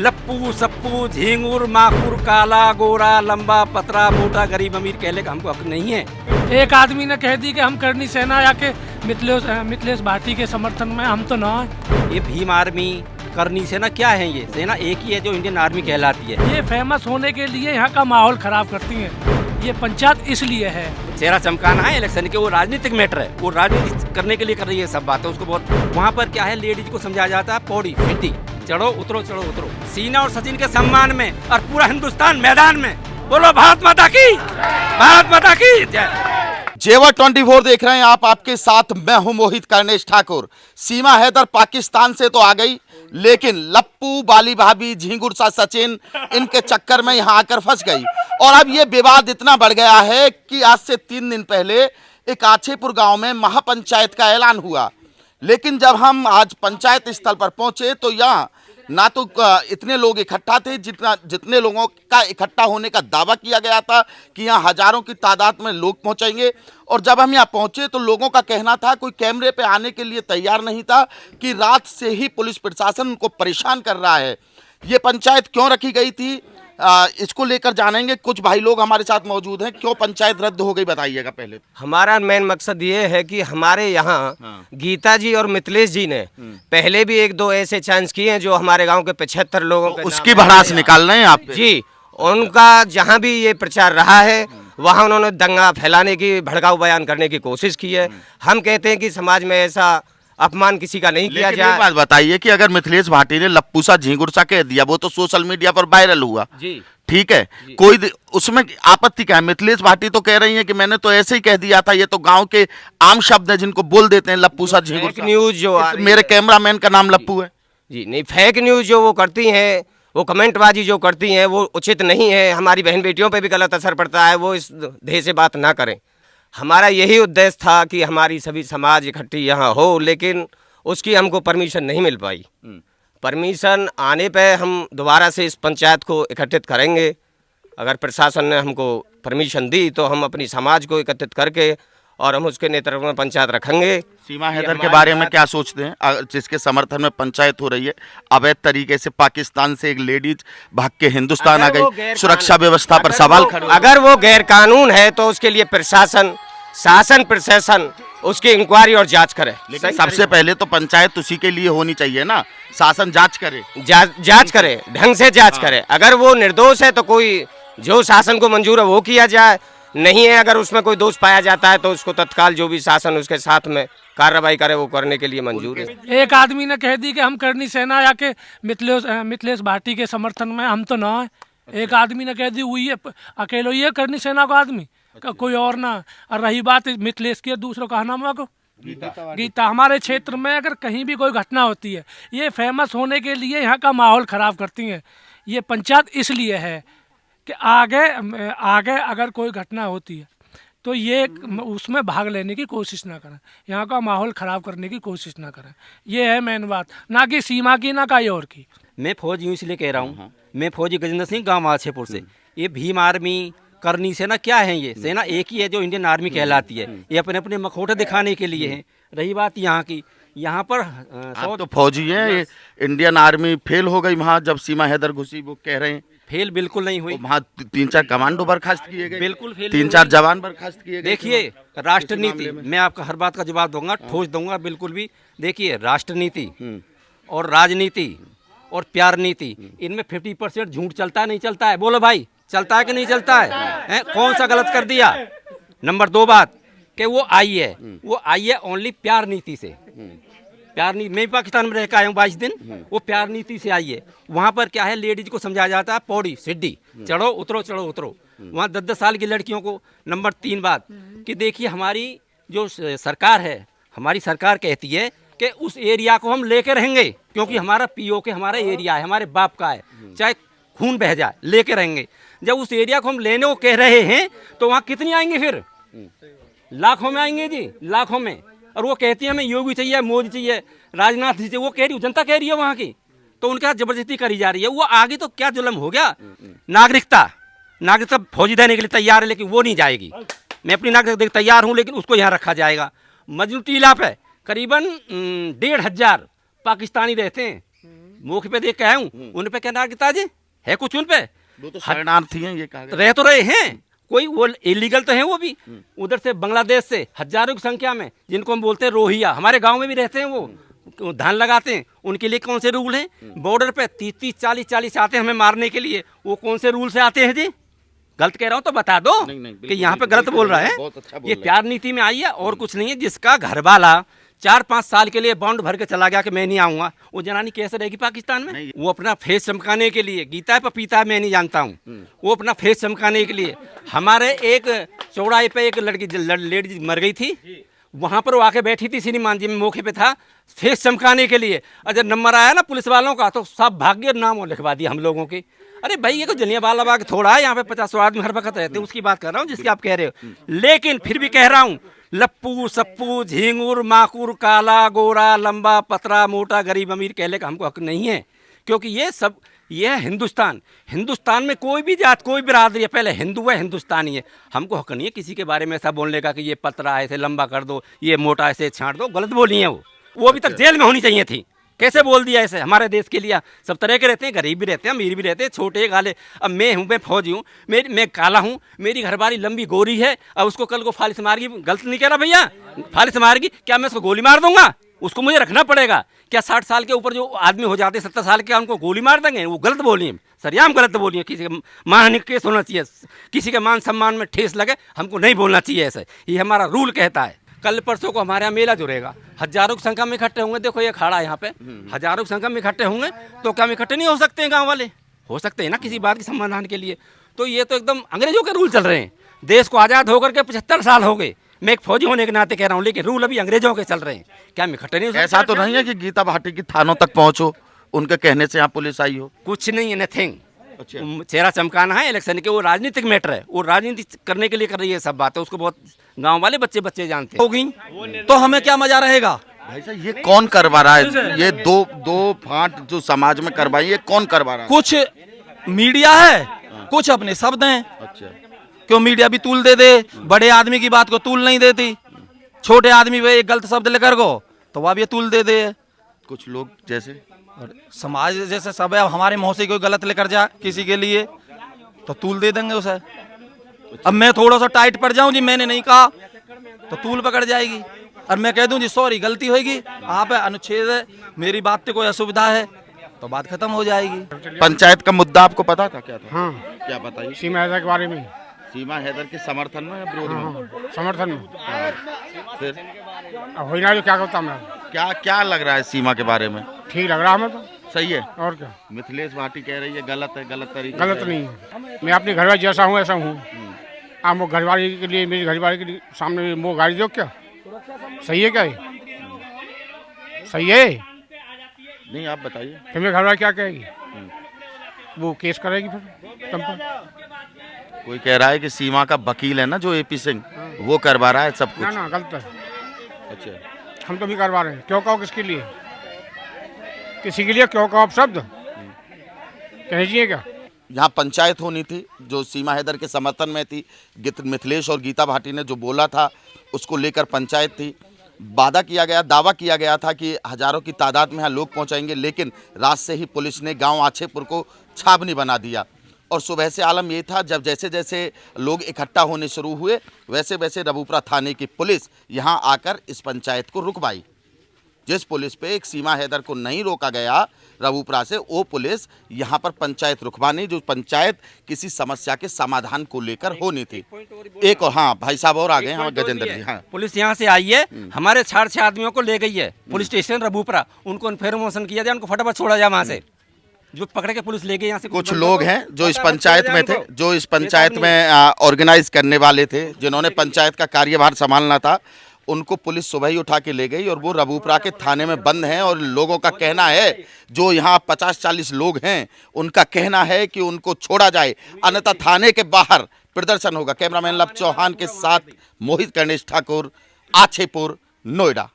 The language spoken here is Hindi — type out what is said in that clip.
लप्पू सप्पू झींगुर माकुर काला गोरा लंबा पतरा मोटा गरीब अमीर कहने का हमको हक नहीं है। एक आदमी ने कह दी कि हम करनी सेना या के मिथिलेश भारती के समर्थन में, हम तो ना है। ये भीम आर्मी करनी सेना क्या है? ये सेना एक ही है जो इंडियन आर्मी कहलाती है। ये फेमस होने के लिए यहाँ का माहौल खराब करती है। ये पंचायत इसलिए है, चेहरा चमकाना है इलेक्शन के, वो राजनीतिक मैटर है, वो राजनीति करने के लिए कर रही है सब बातें। उसको बहुत वहाँ पर क्या है, लेडीज को समझाया जाता है पौड़ी सीढ़ी चढ़ो उतरो चढ़ो उतरो। सीना और सचिन के सम्मान में और पूरा हिंदुस्तान मैदान में बोलो भारत माता की, भारत माता की जय। जेवर 24 देख रहे हैं आप, आपके साथ मैं हूं मोहित कर्णेश ठाकुर। सीमा हैदर पाकिस्तान से तो आ गई, लेकिन लप्पू बाली भाभी झिंगुर सा सचिन इनके चक्कर में यहां आकर फंस गई। और अब ये विवाद इतना बढ़ गया है कि आज से 3 दिन पहले एक आछेपुर गांव में महापंचायत का ऐलान हुआ, लेकिन जब हम आज पंचायत स्थल पर पहुंचे तो यहाँ ना तो इतने लोग इकट्ठा थे जितने लोगों का इकट्ठा होने का दावा किया गया था कि यहाँ हजारों की तादाद में लोग पहुंचेंगे। और जब हम यहाँ पहुंचे तो लोगों का कहना था, कोई कैमरे पे आने के लिए तैयार नहीं था, कि रात से ही पुलिस प्रशासन उनको परेशान कर रहा है। ये पंचायत क्यों रखी गई थी, इसको लेकर जानेंगे। कुछ भाई लोग हमारे साथ मौजूद हैं। क्यों पंचायत रद्द हो गई बताइएगा पहले। हमारा मेन मकसद ये है कि हमारे यहाँ गीता जी और मिथिलेश जी ने पहले भी 1-2 ऐसे चांस किए हैं जो हमारे गांव के 75 लोगों के उसकी भड़ास निकाल रहे हैं आप जी। उनका जहाँ भी ये प्रचार रहा है वहाँ उन्होंने दंगा फैलाने की, भड़काऊ बयान करने की कोशिश की है। हम कहते हैं कि समाज में ऐसा अपमान किसी का नहीं किया जाए। बात बताइए कि अगर मिथिलेश भाटी ने लप्पू सा झिंगुर सा कह दिया, वो तो सोशल मीडिया पर वायरल हुआ जी, ठीक है, कोई उसमें आपत्ति क्या है? मिथिलेश भाटी तो कह रही है कि मैंने तो ऐसे ही कह दिया था, ये तो गांव के आम शब्द है जिनको बोल देते हैं लप्पू सा झिंगुर सा। न्यूज जो मेरे कैमरामैन का नाम लप्पू है जी, नहीं, फेक न्यूज जो वो करती हैं, वो कमेंटबाजी जो करती हैं, वो उचित नहीं है। हमारी बहन बेटियों पे भी गलत असर पड़ता है। वो इस ध्येय से बात ना करें। हमारा यही उद्देश्य था कि हमारी सभी समाज इकट्ठी यहाँ हो, लेकिन उसकी हमको परमिशन नहीं मिल पाई। परमिशन आने पे हम दोबारा से इस पंचायत को एकत्रित करेंगे। अगर प्रशासन ने हमको परमिशन दी तो हम अपनी समाज को एकत्रित करके और हम उसके नेतृत्व में पंचायत रखेंगे। सीमा हैदर के बारे में क्या सोचते हैं, जिसके समर्थन में पंचायत हो रही है? अवैध तरीके से पाकिस्तान से एक लेडीज भाग के हिंदुस्तान आ गई, सुरक्षा व्यवस्था पर सवाल खड़े। अगर वो गैर कानून है तो उसके लिए प्रशासन, शासन प्रशासन उसकी इंक्वायरी और जांच करे। लेकिन सबसे पहले तो पंचायत उसी के लिए होनी चाहिए ना, शासन जांच करे, जांच करे, ढंग से जांच करे। अगर वो निर्दोष है तो कोई जो शासन को मंजूर है वो किया जाए, नहीं है अगर उसमें कोई दोष पाया जाता है तो उसको तत्काल जो भी शासन उसके साथ में कार्रवाई करे वो करने के लिए मंजूर है। एक आदमी ने कह दी कि हम करनी सेना या के मिथिलेश भारती के समर्थन में, हम तो ना है। एक आदमी ने कह दी, वही अकेले ही है करनी सेना का आदमी, कोई और ना। और रही बात मिथिलेश की, दूसरों का नाम है गीता। हमारे क्षेत्र में अगर कहीं भी कोई घटना होती है, ये फेमस होने के लिए यहाँ का माहौल ख़राब करती हैं। ये पंचायत इसलिए है कि आगे अगर कोई घटना होती है तो ये उसमें भाग लेने की कोशिश ना करें, यहाँ का माहौल ख़राब करने की कोशिश ना करें। ये है मेन बात, ना कि सीमा की ना कहीं और की। मैं फौजी हूँ इसलिए कह रहा हूँ, मैं फौजी गजेंद्र सिंह गाँव आछेपुर से। ये भीम आर्मी करनी सेना क्या है? ये सेना एक ही है जो इंडियन आर्मी कहलाती है। ये अपने अपने मखौटे दिखाने के लिए है। रही बात यहाँ की, यहाँ पर आप तो फौजी हैं, ये इंडियन आर्मी फेल हो गई वहाँ जब सीमा हैदर घुसी, वो कह रहे हैं। फेल बिल्कुल नहीं हुई। वहाँ 3-4 कमांडो बर्खास्त किए गए, बिल्कुल फेल। 3-4 जवान बर्खास्त किए गए। देखिए राष्ट्रनीति, मैं आपका हर बात का जवाब दूंगा, ठोस दूंगा बिल्कुल भी। देखिए राष्ट्रनीति और राजनीति और प्यार नीति, इनमें 50% झूठ चलता है नहीं चलता है? बोलो भाई, चलता है कि नहीं चलता है? कौन सा गलत कर दिया? नंबर 2 बात कि वो आई है ओनली प्यार नीति से। प्यार नीति, मैं पाकिस्तान में रह के आया हूँ 22 दिन, वो प्यार नीति से आई है। वहाँ पर क्या है, लेडीज को समझाया जाता है पौड़ी सीढ़ी चढ़ो उतरो चढ़ो उतरो। वहाँ 10-10 साल की लड़कियों को। नंबर 3 बात कि देखिए हमारी जो सरकार है, हमारी सरकार कहती है कि उस एरिया को हम लेके रहेंगे, क्योंकि हमारा पीओ के हमारा एरिया है, हमारे बाप का है, चाहे खून बह जाए लेके रहेंगे। जब उस एरिया को हम लेने को कह रहे हैं तो वहाँ कितनी आएंगे? फिर लाखों में आएंगे जी, लाखों में। और वो कहती है हमें योगी चाहिए, मोदी चाहिए, राजनाथ जी चाहिए। वो कह रही, जनता कह रही है वहाँ की, तो उनके साथ जबरदस्ती करी जा रही है। वो आगे तो क्या जुल्म हो गया। नागरिकता फौजी देने के लिए तैयार है, लेकिन वो नहीं जाएगी। मैं अपनी नागरिकता तैयार हूँ, लेकिन उसको यहाँ रखा जाएगा। मजनू टीला पे करीबन 1500 पाकिस्तानी रहते हैं। मुख पे देख के आया हूँ, उन पे क्या नागरिकता जी है कुछ उन पे? वो तो शरणार्थी हैं, ये कहा गया। रह तो रहे हैं, कोई वो इलीगल तो है वो भी, उधर से बांग्लादेश से हजारों की संख्या में, जिनको हम बोलते हैं रोहिंग्या, हमारे गांव में भी रहते हैं, वो धान लगाते हैं, उनके लिए कौन से रूल हैं? बॉर्डर पे 30-30 40-40 आते हैं हमें मारने के लिए, वो कौन से रूल से आते हैं जी? गलत कह रहा हूँ तो बता दो कि यहाँ पे गलत बोल रहा है। बहुत अच्छा बोल ये रहे हैं। प्यार नीति में आई है और कुछ नहीं है। जिसका घर वाला 4-5 साल के लिए बॉन्ड भर के चला गया कि मैं नहीं आऊंगा, वो जनानी कैसे रहेगी पाकिस्तान में? वो अपना फेस चमकाने के लिए, गीता है पपीता है मैं नहीं जानता हूँ, वो अपना फेस चमकाने के लिए। हमारे एक चौड़ाई पे एक लड़की लेडी मर गई थी, वहाँ पर वो आके बैठी थी, श्रीमान जी में मौके पे था, फेस चमकाने के लिए। और जब नंबर आया ना पुलिस वालों का तो सब भाग्य नाम लिखवा दिया हम लोगों के। अरे भाई ये तो जलियांवाला बाग थोड़ा है, यहाँ पे 50 आदमी हर वक्त रहते हैं, उसकी बात कर रहा हूँ जिसकी आप कह रहे हो। लेकिन फिर भी कह रहा हूँ, लप्पू सप्पू झींगुर माकुर काला गोरा लंबा पतरा मोटा गरीब अमीर कहने का हमको हक नहीं है, क्योंकि ये है हिंदुस्तान। हिंदुस्तान में कोई भी जात कोई बिरादरी है, पहले हिंदू है हिंदुस्तानी है। हमको हक नहीं है किसी के बारे में ऐसा बोलने का कि ये पतरा ऐसे लंबा कर दो, ये मोटा ऐसे छांट दो। गलत बोली है वो अभी तक जेल में होनी चाहिए थी। कैसे बोल दिया ऐसे? हमारे देश के लिए सब तरह के रहते हैं, गरीब भी रहते हैं अमीर भी रहते हैं, छोटे काले। अब मैं फौजी हूँ, मैं काला हूँ, मेरी घरवाली लंबी गोरी है, अब उसको कल को फालिस मारेगी, गलत नहीं कह रहा भैया, फालिस मारेगी, क्या मैं उसको गोली मार दूंगा? उसको मुझे रखना पड़ेगा क्या? 60 साल के ऊपर जो आदमी हो जाते हैं 70 साल के, उनको गोली मार देंगे? वो गलत बोलिए, सरियाम गलत बोलिए। किसी का मानहानि केस होना चाहिए, किसी के मान सम्मान में ठेस लगे, हमको नहीं बोलना चाहिए ऐसे। ये हमारा रूल कहता है। कल परसों को हमारे यहाँ मेला जुड़ेगा, हजारों की संख्या में इकट्ठे होंगे। देखो ये खड़ा है यहाँ पे, हजारों की संख्या में इकट्ठे होंगे, तो क्या हम इकट्ठे नहीं हो सकते हैं? गाँव वाले हो सकते हैं ना किसी बात के समाधान के लिए। तो ये तो एकदम अंग्रेजों के रूल चल रहे हैं। देश को आज़ाद होकर के 75 साल हो गए, मैं एक फौजी होने के नाते कह रहा हूँ, लेकिन रूल अभी अंग्रेजों के चल रहे हैं। क्या हम इकट्ठे नहीं हो सकते? ऐसा तो नहीं है कि गीता भाटी की थानों तक पहुंचो, उनके कहने से यहाँ पुलिस आई हो? कुछ नहीं है, नथिंग। चेहरा चमकाना है इलेक्शन के, वो राजनीतिक मैटर है, वो राजनीति करने के लिए कर रही है सब बातें। उसको बहुत गांव वाले बच्चे जानते हैं। हो गई तो हमें क्या मजा रहेगा? भाई साहब ये कौन करवा रहा है? ये दो फांट जो समाज में करवाई, ये कौन करवा रहा है? कुछ मीडिया है, कुछ अपने शब्द हैं। अच्छा, क्यों मीडिया भी तूल दे, बड़े आदमी की बात को तूल नहीं देती। छोटे आदमी पे एक गलत शब्द लेकर गो तो वह भी तूल दे। कुछ लोग जैसे और समाज जैसे सब है, अब हमारे मुंह से कोई गलत लेकर जा किसी के लिए तो तूल दे देंगे उसे। अब मैं थोड़ा सा टाइट पड़ जाऊं जी, मैंने नहीं कहा तो तूल पकड़ जाएगी, और मैं कह दूं जी सॉरी गलती होगी, आप अनुच्छेद है, मेरी बात पे कोई असुविधा है तो बात खत्म हो जाएगी। पंचायत का मुद्दा आपको पता था क्या था? हाँ, क्या बताइए? सीमा हैदर के बारे में। सीमा हैदर के समर्थन में या विरोध में? समर्थन में। फिर अब हो ही ना, जो क्या करता मैं। क्या लग रहा है सीमा के बारे में? ठीक लग रहा हमें तो। सही है। और क्या? मिथिलेश भाटी कह रही है गलत है, गलत तरीके गलत से। नहीं है, मैं अपनी घरवाली जैसा हूँ ऐसा हूँ। आप वो घरवाली के लिए, मेरी घरवाली के लिए सामने वो गाड़ी दो, क्या सही है? क्या ये सही है? नहीं आप बताइए। फिर मेरी घरवाली क्या कहेगी? वो केस करेगी फिर तुम पर। कोई कह रहा है कि सीमा का वकील है ना जो एपी सिंह, वो करवा रहा है सब ना कुछ। ना, गलत है। अच्छा, हम तो भी करवा रहे हैं। क्यों कहो? किसके लिए? किसी के लिए क्यों कहो? आप शब्द कहने चाहिए क्या? यहाँ पंचायत होनी थी जो सीमा हैदर के समर्थन में थी। मिथिलेश और गीता भाटी ने जो बोला था उसको लेकर पंचायत थी। दावा किया गया था कि हजारों की तादाद में यहाँ लोग पहुँचाएंगे, लेकिन रात से ही पुलिस ने गांव आछेपुर को छावनी बना दिया। और सुबह से आलम ये था, जब जैसे जैसे लोग इकट्ठा होने शुरू हुए वैसे वैसे रबूपुरा थाने की पुलिस यहाँ आकर इस पंचायत को रुकवाई। जिस पुलिस पे एक सीमा हैदर को नहीं रोका गया रबूपुरा से, वो पुलिस यहाँ पर पंचायत रुकवानी, जो पंचायत किसी समस्या के समाधान को लेकर होनी थी। एक और हाँ भाई साहब और आ गए हैं, गजेंद्र जी। हाँ, पुलिस यहाँ से आई है, हमारे 6 आदमियों को ले गई है पुलिस स्टेशन रबूपुरा, उनको इन्फॉर्मेशन किया जाए, उनको फटाफट छोड़ा जाए वहाँ से, जो पकड़ के पुलिस ले गई यहाँ से। कुछ लोग हैं जो इस पंचायत में थे, जो इस पंचायत में ऑर्गेनाइज करने वाले थे, जिन्होंने पंचायत का कार्यभार संभालना था, उनको पुलिस सुबह ही उठा के ले गई और वो रबूपुरा के थाने में बंद हैं। और लोगों का कहना है, जो यहाँ 50-40 लोग हैं, उनका कहना है कि उनको छोड़ा जाए, अन्यथा थाने के बाहर प्रदर्शन होगा। कैमरामैन लव चौहान के साथ मोहित कर्णेश ठाकुर, आछेपुर, नोएडा।